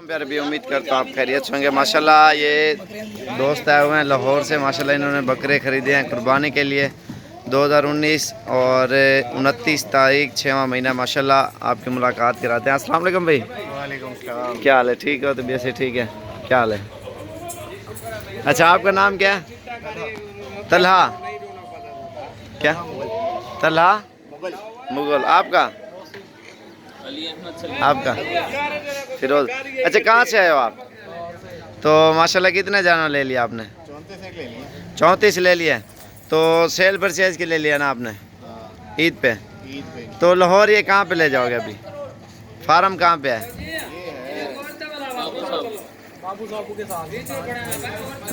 प्यारे भी उम्मीद करता हूँ आप खैरियत होंगे। माशाल्लाह ये दोस्त आए हुए हैं लाहौर से। माशाल्लाह इन्होंने बकरे ख़रीदे हैं कुर्बानी के लिए 2019 और 29 तारीख 6वां महीना। माशाल्लाह आपकी मुलाकात कराते हैं। अस्सलाम वालेकुम भाई। वालेकुम सलाम। क्या हाल है? ठीक हो? तबीयत से ठीक है? क्या हाल है? अच्छा आपका नाम क्या है? तलहा। क्या? तलहा मुगल। आपका? आपका फिरोज। अच्छा कहाँ से आए हो आप? तो माशाल्लाह कितने जानवर ले लिया आपने? 34 ले लिया। तो सेल परचेज के ले लिया ना आपने ईद पे? तो लाहौर ये कहाँ पे ले जाओगे अभी? फार्म कहाँ पे है?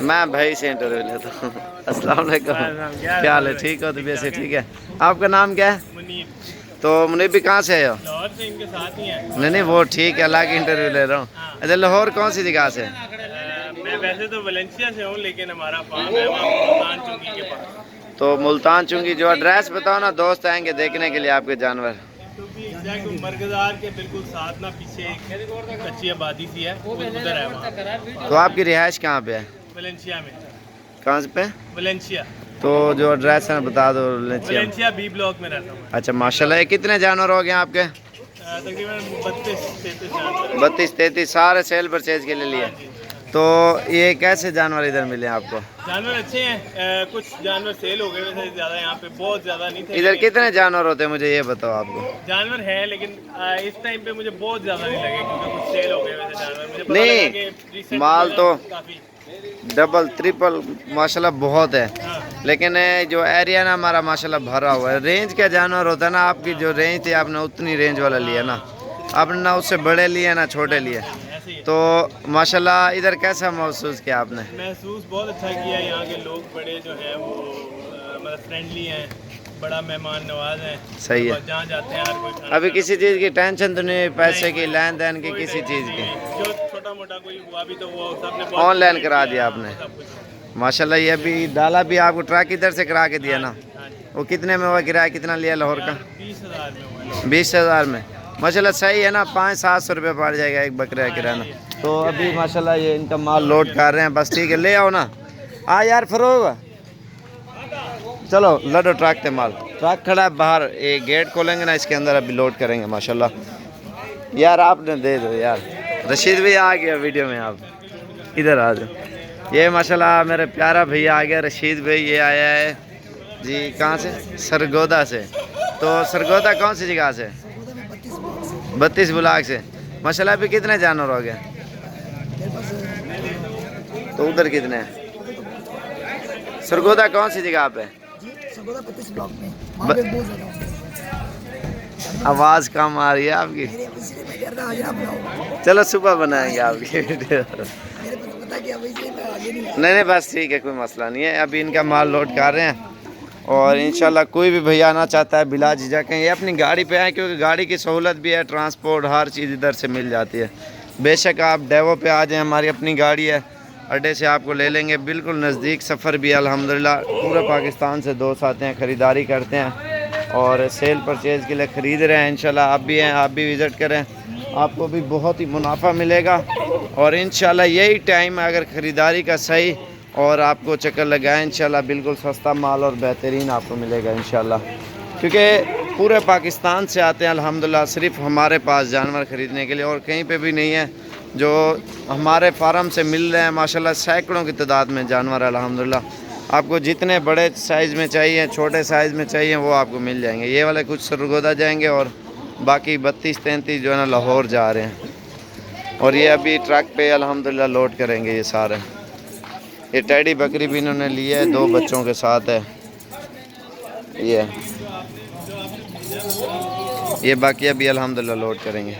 मैं भाई से इंटरव्यू लेता हूँ। अस्सलाम वालेकुम। क्या हाल है? ठीक हो? तबीयत से ठीक है? आपका नाम क्या है? तो मुनीब भी कहाँ से आए हो? लाहौर से इनके साथ ही हैं। नहीं वो ठीक है, अलग इंटरव्यू ले रहा हूँ। अच्छा लाहौर कौन सी जगह से? मैं वैसे तो वलेंसिया से हूँ लेकिन हमारा फार्म है वहाँ मुल्तान चुंगी के पास। तो मुल्तान चुंगी। जो एड्रेस बताओ ना, दोस्त आएंगे देखने के लिए आपके जानवर। मरगजार के बिल्कुल साथ ना पीछे एक कच्ची आबादी सी है, वो उधर है वहाँ। तो आपकी रिहाइश कहाँ पे है? वलेंसिया में। कहाँ पे? वलेंसिया। तो जो एड्रेस है बता दो। वलेंसिया बी ब्लॉक में रहता हूँ। अच्छा माशाल्लाह। ये कितने जानवर हो गए आपके? तकरीबन 32-33 32-33 सारे सेल परचेज के लिए लिए। तो ये कैसे जानवर इधर मिले आपको? जानवर अच्छे हैं। कुछ जानवर सेल हो गए, वैसे ज़्यादा यहाँ पे बहुत ज़्यादा नहीं थे। इधर कितने जानवर होते हैं मुझे ये बताओ आपको? जानवर है लेकिन इस टाइम पे मुझे बहुत ज़्यादा नहीं लगे क्योंकि कुछ सेल हो गए वैसे जानवर। मुझे पता लगा कि नहीं माल तो काफ़ी डबल ट्रिपल माशाल्लाह बहुत है। हाँ। लेकिन जो एरिया ना हमारा माशाल्लाह भरा हुआ है। रेंज का जानवर होता है ना, आपकी जो रेंज थी आपने उतनी रेंज वाला लिया ना, आपने ना उससे बड़े लिए ना छोटे लिए। तो माशाल्लाह इधर कैसा महसूस किया आपने? महसूस बहुत अच्छा किया। यहाँ के लोग बड़े जो हैं वो मतलब फ्रेंडली हैं, बड़ा मेहमान नवाज हैं। सही है। जहाँ जाते हैं हर कोई अभी किसी चीज़ की टेंशन तो नहीं? पैसे की लेन देन की किसी चीज़ की? जो छोटा मोटा कोई हुआ भी तो वो सबने ऑनलाइन करा दिया आपने? माशाल्लाह। ये अभी डाला भी आपको ट्रक इधर से करा के दिया ना? वो कितने में हुआ? किराया कितना लिया लाहौर का? 20,000 में हुआ। 20,000 में माशाल्लाह सही है ना। 500-700 रुपये पड़ जाएगा एक बकरे का किराना। तो अभी माशाल्लाह ये इनका माल लोड कर रहे हैं। बस ठीक है, ले आओ ना। हाँ यार फरोग चलो लडो ट्रक थे माल। ट्रक खड़ा है बाहर, ये गेट खोलेंगे ना इसके अंदर अभी लोड करेंगे माशाल्लाह। यार आपने दे दो यार। रशीद भी आ गया वीडियो में, आप इधर आ जाओ। ये माशाल्लाह मेरे प्यारा भैया आ गया रशीद भाई। ये आया है जी कहाँ से? सरगोदा से। तो सरगोदा कौन सी जगह से? 32 ब्लॉक से। माशाल्लाह अभी कितने जानवर हो गए? तो उधर कितने हैं? सरगोदा कौन सी जगह पे? सरगोदा 32 ब्लॉक में। वहाँ पे बहुत ज़्यादा आवाज़ कम आ रही है आपकी। चलो सुबह बनाएंगे आपकी वीडियो। नहीं बस ठीक है, कोई मसला नहीं है। अभी इनका माल लोड कर रहे हैं और इंशाल्लाह कोई भी भैया आना चाहता है बिला झिझक कहीं ये अपनी गाड़ी पे आए, क्योंकि गाड़ी की सहूलत भी है, ट्रांसपोर्ट हर चीज़ इधर से मिल जाती है। बेशक आप डेवो पे आ जाएं, हमारी अपनी गाड़ी है, अड्डे से आपको ले लेंगे। बिल्कुल नज़दीक सफ़र भी अल्हम्दुलिल्लाह। पूरे पाकिस्तान से दोस्त आते हैं, ख़रीदारी करते हैं और सेल परचेज़ के लिए ख़रीद रहे हैं। इंशाल्लाह आप भी हैं, आप भी विज़िट करें, आपको भी बहुत ही मुनाफा मिलेगा। और इंशाल्लाह यही टाइम है अगर ख़रीदारी का सही और आपको चक्कर लगाएं, इंशाल्लाह बिल्कुल सस्ता माल और बेहतरीन आपको मिलेगा इंशाल्लाह। क्योंकि पूरे पाकिस्तान से आते हैं अल्हम्दुलिल्लाह सिर्फ हमारे पास जानवर ख़रीदने के लिए, और कहीं पे भी नहीं है। जो हमारे फार्म से मिल रहे हैं माशाल्लाह सैकड़ों की तादाद में जानवर अल्हम्दुलिल्लाह। आपको जितने बड़े साइज़ में चाहिए, छोटे साइज़ में चाहिए, वो आपको मिल जाएंगे। ये वाले कुछ सरगोदा जाएंगे और बाकी 32-33 जो है ना लाहौर जा रहे हैं। और ये अभी ट्रक पे अल्हम्दुलिल्लाह लोड करेंगे ये सारे। ये टैडी बकरी भी इन्होंने ली है, 2 बच्चों के साथ है ये बाकी अभी अल्हम्दुलिल्लाह लोड करेंगे।